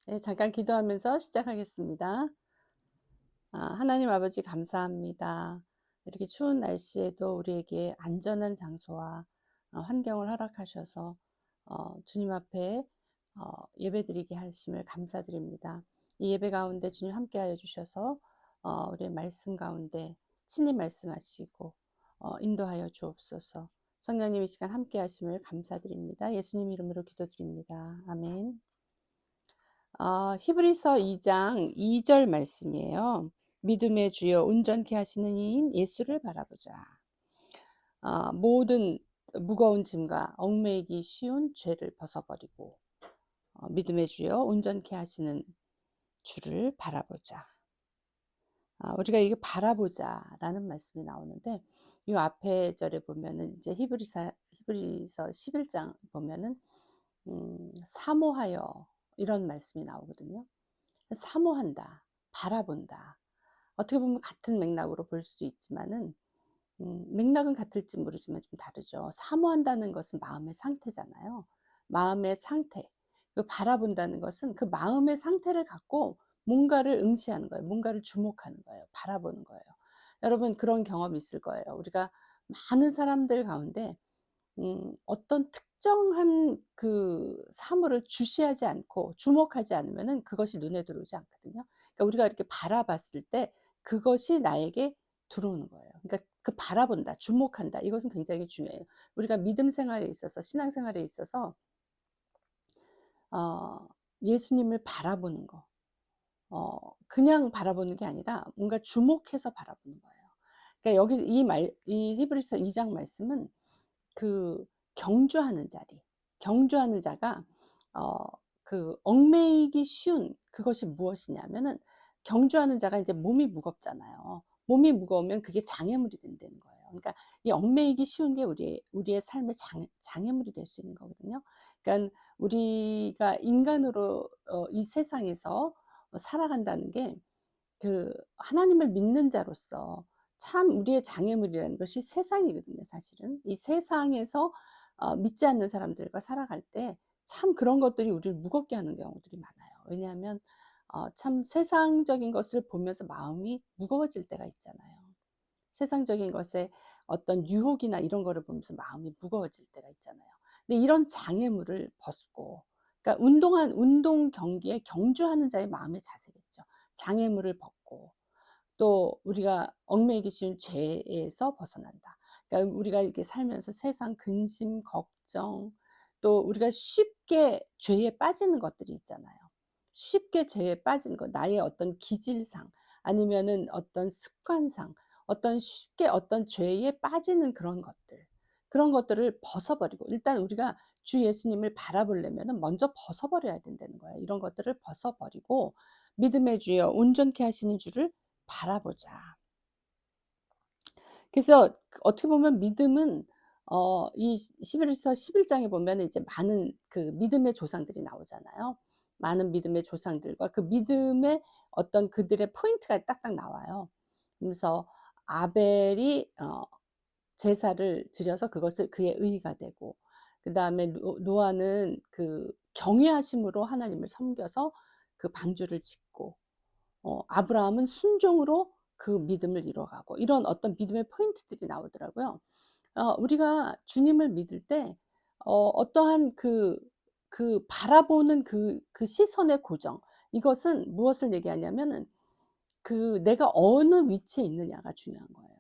네, 잠깐 기도하면서 시작하겠습니다. 하나님 아버지 감사합니다. 이렇게 추운 날씨에도 우리에게 안전한 장소와 환경을 허락하셔서 주님 앞에 예배드리게 하심을 감사드립니다. 이 예배 가운데 주님 함께하여 주셔서 우리의 말씀 가운데 친히 말씀하시고 인도하여 주옵소서. 성령님 이 시간 함께하심을 감사드립니다. 예수님 이름으로 기도드립니다. 아멘. 히브리서 2장 2절 말씀이에요. 믿음의 주여 온전케 하시는 이인 예수를 바라보자. 모든 무거운 짐과 얽매이기 쉬운 죄를 벗어버리고 믿음의 주여 온전케 하시는 주를 바라보자. 우리가 이게 바라보자라는 말씀이 나오는데 이 앞에 절에 보면은 이제 히브리서 11장 보면은 사모하여 이런 말씀이 나오거든요. 사모한다, 바라본다. 어떻게 보면 같은 맥락으로 볼 수도 있지만은 맥락은 같을지 모르지만 좀 다르죠. 사모한다는 것은 마음의 상태잖아요. 마음의 상태. 그 바라본다는 것은 그 마음의 상태를 갖고 뭔가를 응시하는 거예요. 뭔가를 주목하는 거예요. 바라보는 거예요. 여러분 그런 경험이 있을 거예요. 우리가 많은 사람들 가운데 어떤 특정한 그 사물을 주시하지 않고 주목하지 않으면은 그것이 눈에 들어오지 않거든요. 그러니까 우리가 이렇게 바라봤을 때 그것이 나에게 들어오는 거예요. 그러니까 그 바라본다, 주목한다. 이것은 굉장히 중요해요. 우리가 믿음 생활에 있어서 신앙 생활에 있어서 어 예수님을 바라보는 거. 그냥 바라보는 게 아니라 뭔가 주목해서 바라보는 거예요. 그러니까 여기 이 히브리서 2장 말씀은 그 경주하는 자리, 경주하는 자가 어 그 얽매이기 쉬운 그것이 무엇이냐면은 경주하는 자가 이제 몸이 무겁잖아요. 몸이 무거우면 그게 장애물이 된다는 거예요. 그러니까 이 얽매이기 쉬운 게 우리의 삶의 장애물이 될 수 있는 거거든요. 그러니까 우리가 인간으로 이 세상에서 살아간다는 게 그 하나님을 믿는 자로서 참 우리의 장애물이라는 것이 세상이거든요 사실은. 이 세상에서 믿지 않는 사람들과 살아갈 때 참 그런 것들이 우리를 무겁게 하는 경우들이 많아요. 왜냐하면 참 세상적인 것을 보면서 마음이 무거워질 때가 있잖아요. 세상적인 것에 어떤 유혹이나 이런 거를 보면서 마음이 무거워질 때가 있잖아요. 근데 이런 장애물을 벗고 그러니까 운동 경기에 경주하는 자의 마음의 자세겠죠. 장애물을 벗고 또 우리가 얽매이기 쉬운 죄에서 벗어난다. 그러니까 우리가 이렇게 살면서 세상 근심, 걱정, 또 우리가 쉽게 죄에 빠지는 것들이 있잖아요. 쉽게 죄에 빠지는 것, 나의 어떤 기질상 아니면은 어떤 습관상, 어떤 쉽게 어떤 죄에 빠지는 그런 것들을 벗어버리고 일단 우리가 주 예수님을 바라보려면은 먼저 벗어버려야 된다는 거예요. 이런 것들을 벗어버리고 믿음의 주여 온전케 하시는 주를 바라보자. 그래서 어떻게 보면 믿음은 이 히브리서 11장에 보면은 이제 많은 그 믿음의 조상들이 나오잖아요. 많은 믿음의 조상들과 그 믿음의 어떤 그들의 포인트가 딱딱 나와요. 그러면서 아벨이 제사를 드려서 그것을 그의 의가 되고 그다음에 노아는 그 경외하심으로 하나님을 섬겨서 그 방주를 짓고 아브라함은 순종으로 그 믿음을 이뤄가고 이런 어떤 믿음의 포인트들이 나오더라고요. 우리가 주님을 믿을 때 어떠한 바라보는 그 시선의 고정 이것은 무엇을 얘기하냐면은 그 내가 어느 위치에 있느냐가 중요한 거예요.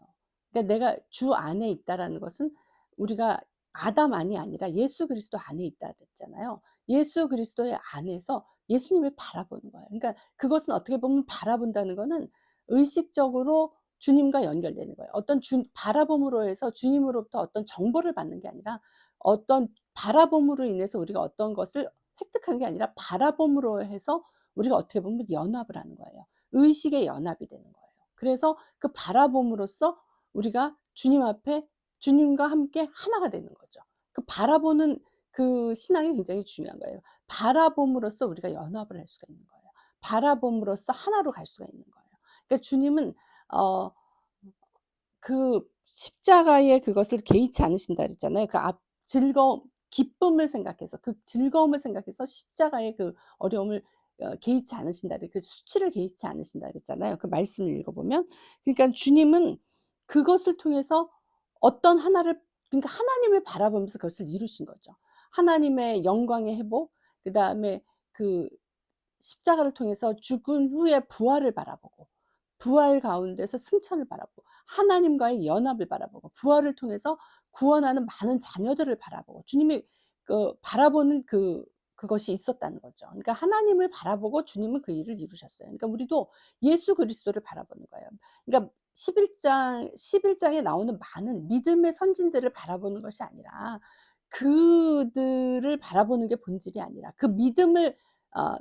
그러니까 내가 주 안에 있다라는 것은 우리가 아담 안이 아니라 예수 그리스도 안에 있다 그랬잖아요. 예수 그리스도의 안에서 예수님을 바라보는 거예요. 그러니까 그것은 어떻게 보면 바라본다는 거는 의식적으로 주님과 연결되는 거예요. 어떤 바라봄으로 해서 주님으로부터 어떤 정보를 받는 게 아니라 어떤 바라봄으로 인해서 우리가 어떤 것을 획득하는 게 아니라 바라봄으로 해서 우리가 어떻게 보면 연합을 하는 거예요. 의식의 연합이 되는 거예요. 그래서 그 바라봄으로써 우리가 주님 앞에 주님과 함께 하나가 되는 거죠. 그 바라보는 그 신앙이 굉장히 중요한 거예요. 바라봄으로써 우리가 연합을 할 수가 있는 거예요. 바라봄으로써 하나로 갈 수가 있는 거예요. 그러니까 주님은 어 그 십자가의 그것을 개의치 않으신다 그랬잖아요. 그 즐거움, 기쁨을 생각해서 그 즐거움을 생각해서 십자가의 그 어려움을 개의치 않으신다, 그 수치를 개의치 않으신다 그랬잖아요. 그 말씀을 읽어보면. 그러니까 주님은 그것을 통해서 어떤 하나를, 그러니까 하나님을 바라보면서 그것을 이루신 거죠. 하나님의 영광의 회복, 그다음에 그 십자가를 통해서 죽은 후에 부활을 바라보고, 부활 가운데서 승천을 바라보고, 하나님과의 연합을 바라보고, 부활을 통해서 구원하는 많은 자녀들을 바라보고, 주님이 바라보는 그것이 있었다는 거죠. 그러니까 하나님을 바라보고 주님은 그 일을 이루셨어요. 그러니까 우리도 예수 그리스도를 바라보는 거예요. 그러니까 11장에 나오는 많은 믿음의 선진들을 바라보는 것이 아니라, 그들을 바라보는 게 본질이 아니라, 그 믿음을 어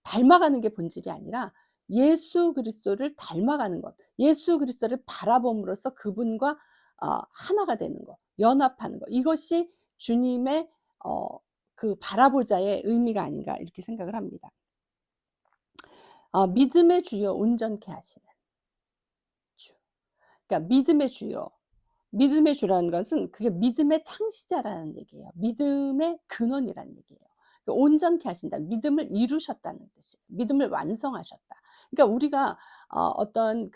닮아가는 게 본질이 아니라 예수 그리스도를 닮아가는 것, 예수 그리스도를 바라봄으로써 그분과 하나가 되는 것, 연합하는 것, 이것이 주님의 바라보자의 의미가 아닌가 이렇게 생각을 합니다. 믿음의 주요 온전케 하시는 주. 그러니까 믿음의 주요, 믿음의 주라는 것은 그게 믿음의 창시자라는 얘기예요. 믿음의 근원이라는 얘기예요. 그러니까 온전케 하신다. 믿음을 이루셨다는 뜻이에요. 믿음을 완성하셨다. 그러니까 우리가 어떤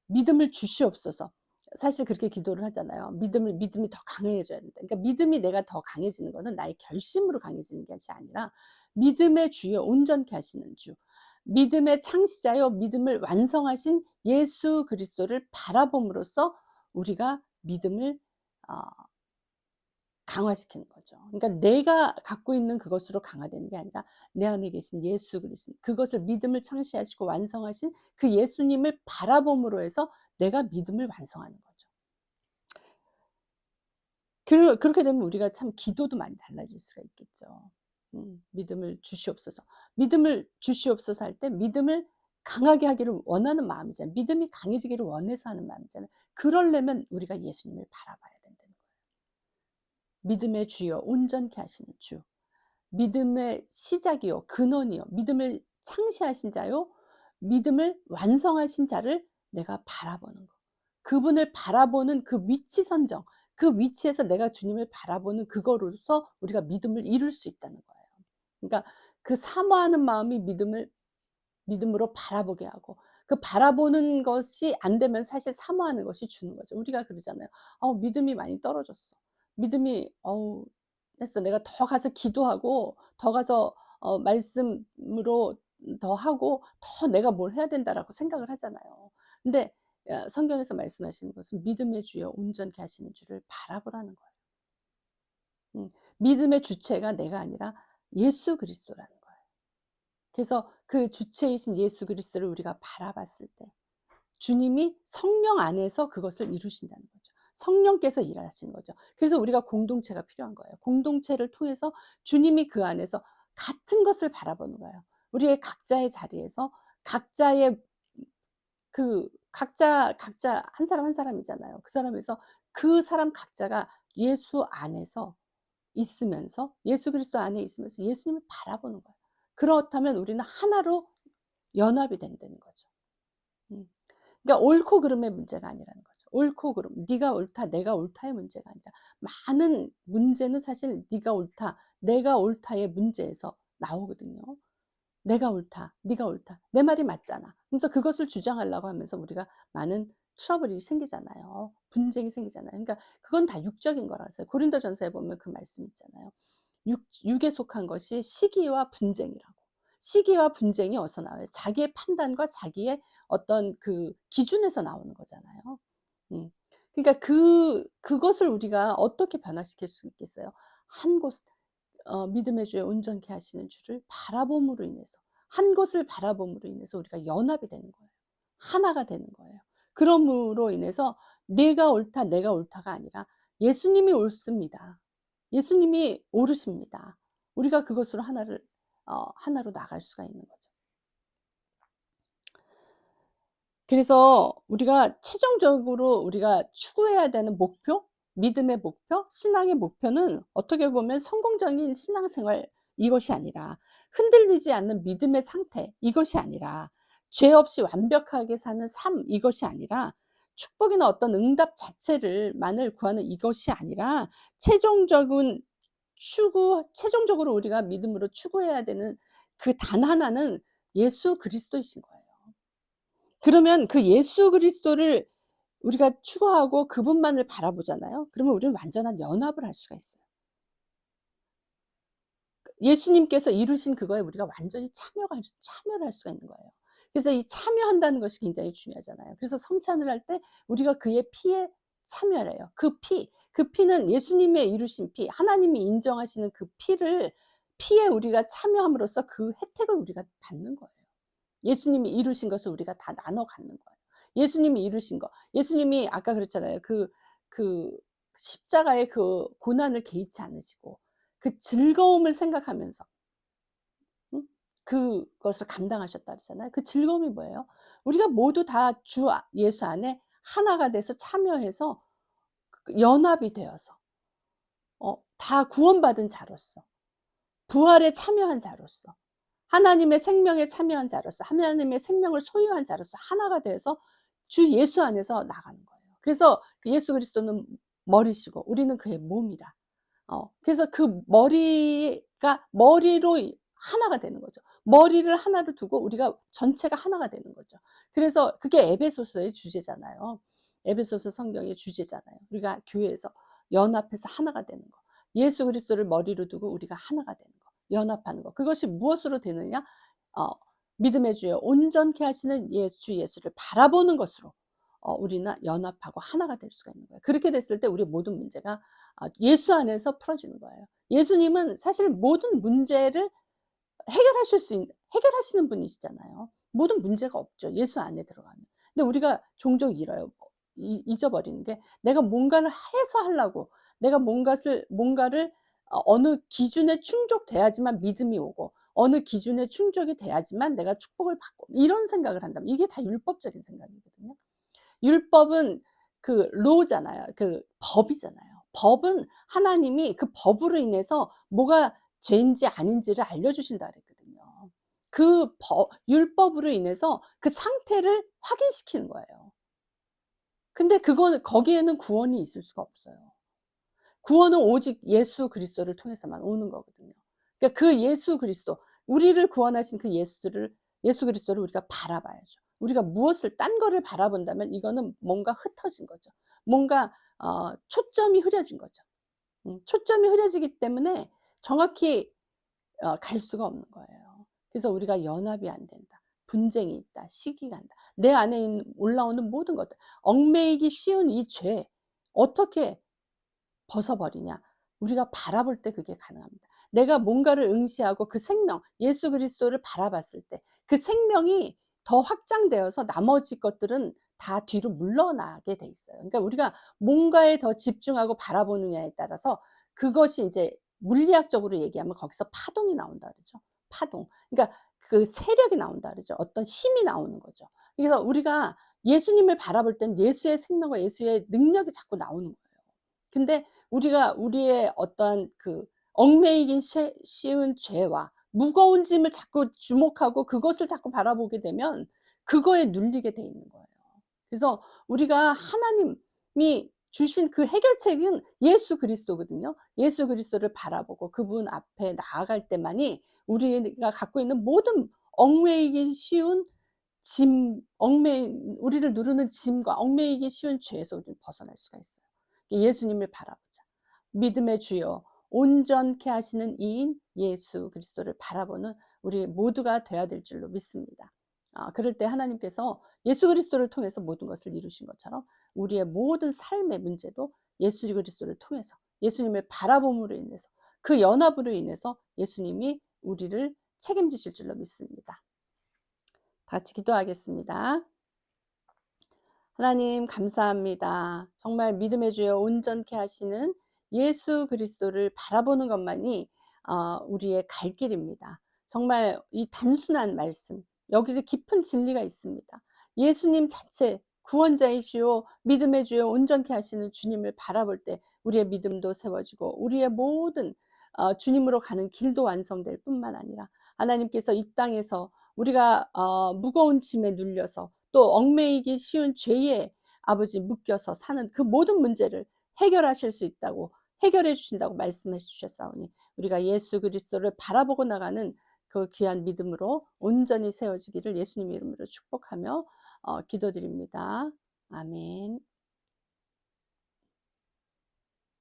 믿음을 주시옵소서. 사실 그렇게 기도를 하잖아요. 믿음이 더 강해져야 된다. 그러니까 믿음이 내가 더 강해지는 것은 나의 결심으로 강해지는 것이 아니라, 믿음의 주여 온전케 하시는 주, 믿음의 창시자요 믿음을 완성하신 예수 그리스도를 바라봄으로써 우리가 믿음을 어 강화시키는 거죠. 그러니까 내가 갖고 있는 그것으로 강화되는 게 아니라 내 안에 계신 예수 그리스도, 그것을 믿음을 창시하시고 완성하신 그 예수님을 바라봄으로 해서 내가 믿음을 완성하는 거죠. 그렇게 되면 우리가 참 기도도 많이 달라질 수가 있겠죠. 믿음을 주시옵소서. 믿음을 주시옵소서 할 때 믿음을 강하게 하기를 원하는 마음이잖아요. 믿음이 강해지기를 원해서 하는 마음이잖아요. 그러려면 우리가 예수님을 바라봐야 된다는 거예요. 믿음의 주여 온전케 하시는 주, 믿음의 시작이요 근원이요 믿음을 창시하신 자요 믿음을 완성하신 자를 내가 바라보는 거. 그분을 바라보는 그 위치 선정, 그 위치에서 내가 주님을 바라보는 그거로서 우리가 믿음을 이룰 수 있다는 거예요. 그러니까 그 사모하는 마음이 믿음으로 바라보게 하고, 그 바라보는 것이 안 되면 사실 사모하는 것이 주는 거죠. 우리가 그러잖아요. 믿음이 많이 떨어졌어. 믿음이 했어. 내가 더 가서 기도하고 더 가서 말씀으로 더 하고 더 내가 뭘 해야 된다라고 생각을 하잖아요. 근데 성경에서 말씀하시는 것은 믿음의 주여 온전케 하시는 주를 바라보라는 거예요. 믿음의 주체가 내가 아니라 예수 그리스도라는 거예요. 그래서 그 주체이신 예수 그리스도를 우리가 바라봤을 때 주님이 성령 안에서 그것을 이루신다는 거죠. 성령께서 일하시는 거죠. 그래서 우리가 공동체가 필요한 거예요. 공동체를 통해서 주님이 그 안에서 같은 것을 바라보는 거예요. 우리의 각자의 자리에서 각자의 각자 한 사람 한 사람이잖아요. 그 사람에서 그 사람 각자가 예수 안에서 있으면서, 예수 그리스도 안에 있으면서 예수님을 바라보는 거예요. 그렇다면 우리는 하나로 연합이 된다는 거죠. 음. 그러니까 옳고 그름의 문제가 아니라는 거죠. 옳고 그름, 네가 옳다, 내가 옳다의 문제가 아니라, 많은 문제는 사실 네가 옳다, 내가 옳다의 문제에서 나오거든요. 내가 옳다, 네가 옳다, 내 말이 맞잖아. 그래서 그것을 주장하려고 하면서 우리가 많은 트러블이 생기잖아요. 분쟁이 생기잖아요. 그러니까 그건 다 육적인 거라서요. 고린도전서에 보면 그 말씀 있잖아요. 육에 속한 것이 시기와 분쟁이라고. 시기와 분쟁이 어디서 나와요? 자기의 판단과 자기의 어떤 기준에서 나오는 거잖아요. 음. 그러니까 그것을 우리가 어떻게 변화시킬 수 있겠어요? 한 곳, 믿음의 주에 온전케 하시는 주를 바라봄으로 인해서, 한 곳을 바라봄으로 인해서 우리가 연합이 되는 거예요. 하나가 되는 거예요. 그러므로 인해서 내가 옳다, 내가 옳다가 아니라 예수님이 옳습니다. 예수님이 옳으십니다. 우리가 그것으로 하나로 나갈 수가 있는 거죠. 그래서 우리가 최종적으로 우리가 추구해야 되는 목표, 믿음의 목표, 신앙의 목표는 어떻게 보면 성공적인 신앙생활 이것이 아니라, 흔들리지 않는 믿음의 상태 이것이 아니라, 죄 없이 완벽하게 사는 삶 이것이 아니라, 축복이나 어떤 응답 자체를 만을 구하는 이것이 아니라, 최종적으로 우리가 믿음으로 추구해야 되는 그 단 하나는 예수 그리스도이신 거예요. 그러면 그 예수 그리스도를 우리가 추구하고 그분만을 바라보잖아요. 그러면 우리는 완전한 연합을 할 수가 있어요. 예수님께서 이루신 그거에 우리가 완전히 참여를 할 수가 있는 거예요. 그래서 이 참여한다는 것이 굉장히 중요하잖아요. 그래서 성찬을 할 때 우리가 그의 피에 참여를 해요. 그 피는 예수님의 이루신 피, 하나님이 인정하시는 그 피에 우리가 참여함으로써 그 혜택을 우리가 받는 거예요. 예수님이 이루신 것을 우리가 다 나눠 갖는 거예요. 예수님이 이루신 거. 예수님이 아까 그랬잖아요. 그 십자가의 그 고난을 개의치 않으시고 그 즐거움을 생각하면서 그것을 감당하셨다 그랬잖아요. 그 즐거움이 뭐예요? 우리가 모두 다 주 예수 안에 하나가 돼서 참여해서 연합이 되어서 다 구원받은 자로서 부활에 참여한 자로서 하나님의 생명에 참여한 자로서 하나님의 생명을 소유한 자로서 하나가 돼서 주 예수 안에서 나가는 거예요. 그래서 그 예수 그리스도는 머리시고 우리는 그의 몸이라. 그래서 그 머리로 하나가 되는 거죠. 머리를 하나로 두고 우리가 전체가 하나가 되는 거죠. 그래서 그게 에베소서의 주제잖아요. 에베소서 성경의 주제잖아요. 우리가 교회에서 연합해서 하나가 되는 거. 예수 그리스도를 머리로 두고 우리가 하나가 되는 거. 연합하는 거. 그것이 무엇으로 되느냐? 어 믿음의 주여 온전케 하시는 주 예수를 바라보는 것으로 우리는 연합하고 하나가 될 수가 있는 거예요. 그렇게 됐을 때 우리의 모든 문제가 예수 안에서 풀어지는 거예요. 예수님은 사실 모든 문제를 해결하시는 분이시잖아요. 모든 문제가 없죠, 예수 안에 들어가면. 근데 우리가 종종 잃어요. 잊어버리는 게 내가 뭔가를 해서 하려고 내가 뭔가를 어느 기준에 충족돼야지만 믿음이 오고 어느 기준에 충족이 돼야지만 내가 축복을 받고 이런 생각을 한다면 이게 다 율법적인 생각이거든요. 율법은 그 잖아요. 그 법이잖아요. 법은 하나님이 그 법으로 인해서 뭐가 죄인지 아닌지를 알려주신다 그랬거든요. 율법으로 인해서 그 상태를 확인시키는 거예요. 근데 그거는 거기에는 구원이 있을 수가 없어요. 구원은 오직 예수 그리스도를 통해서만 오는 거거든요. 그러니까 그 예수 그리스도, 우리를 구원하신 그 예수 그리스도를 우리가 바라봐야죠. 우리가 무엇을 딴 거를 바라본다면 이거는 뭔가 흩어진 거죠. 뭔가 초점이 흐려진 거죠. 초점이 흐려지기 때문에 정확히 갈 수가 없는 거예요. 그래서 우리가 연합이 안 된다. 분쟁이 있다. 시기가 난다. 내 안에 올라오는 모든 것들, 얽매이기 쉬운 이 죄 어떻게 벗어버리냐. 우리가 바라볼 때 그게 가능합니다. 내가 뭔가를 응시하고 그 생명, 예수 그리스도를 바라봤을 때 그 생명이 더 확장되어서 나머지 것들은 다 뒤로 물러나게 돼 있어요. 그러니까 우리가 뭔가에 더 집중하고 바라보느냐에 따라서 그것이 인제 물리학적으로 얘기하면 거기서 파동이 나온다 그러죠. 파동. 그러니까 그 세력이 나온다 그러죠. 어떤 힘이 나오는 거죠. 그래서 우리가 예수님을 바라볼 땐 예수의 생명과 예수의 능력이 자꾸 나오는 거예요. 근데 우리가 우리의 어떠한 그 얽매이긴 쉬운 죄와 무거운 짐을 자꾸 주목하고 그것을 자꾸 바라보게 되면 그거에 눌리게 돼 있는 거예요. 그래서 우리가 하나님이 주신 그 해결책은 예수 그리스도거든요. 예수 그리스도를 바라보고 그분 앞에 나아갈 때만이 우리가 갖고 있는 모든 얽매이기 쉬운 우리를 누르는 짐과 얽매이기 쉬운 죄에서 우리는 벗어날 수가 있어요. 예수님을 바라보자. 믿음의 주여 온전케 하시는 이인 예수 그리스도를 바라보는 우리 모두가 돼야 될 줄로 믿습니다. 그럴 때 하나님께서 예수 그리스도를 통해서 모든 것을 이루신 것처럼 우리의 모든 삶의 문제도 예수 그리스도를 통해서 예수님을 바라봄으로 인해서 그 연합으로 인해서 예수님이 우리를 책임지실 줄로 믿습니다. 같이 기도하겠습니다. 하나님 감사합니다. 정말 믿음의 주여 온전케 하시는 예수 그리스도를 바라보는 것만이 우리의 갈 길입니다. 정말 이 단순한 말씀, 여기서 깊은 진리가 있습니다. 예수님 자체 구원자이시오 믿음의 주여 온전케 하시는 주님을 바라볼 때 우리의 믿음도 세워지고 우리의 모든 주님으로 가는 길도 완성될 뿐만 아니라 하나님께서 이 땅에서 우리가 무거운 짐에 눌려서 또 얽매이기 쉬운 죄에 아버지 묶여서 사는 그 모든 문제를 해결하실 수 있다고 해결해 주신다고 말씀해 주셨사오니 우리가 예수 그리스도를 바라보고 나가는 그 귀한 믿음으로 온전히 세워지기를 예수님의 이름으로 축복하며 기도드립니다. 아멘.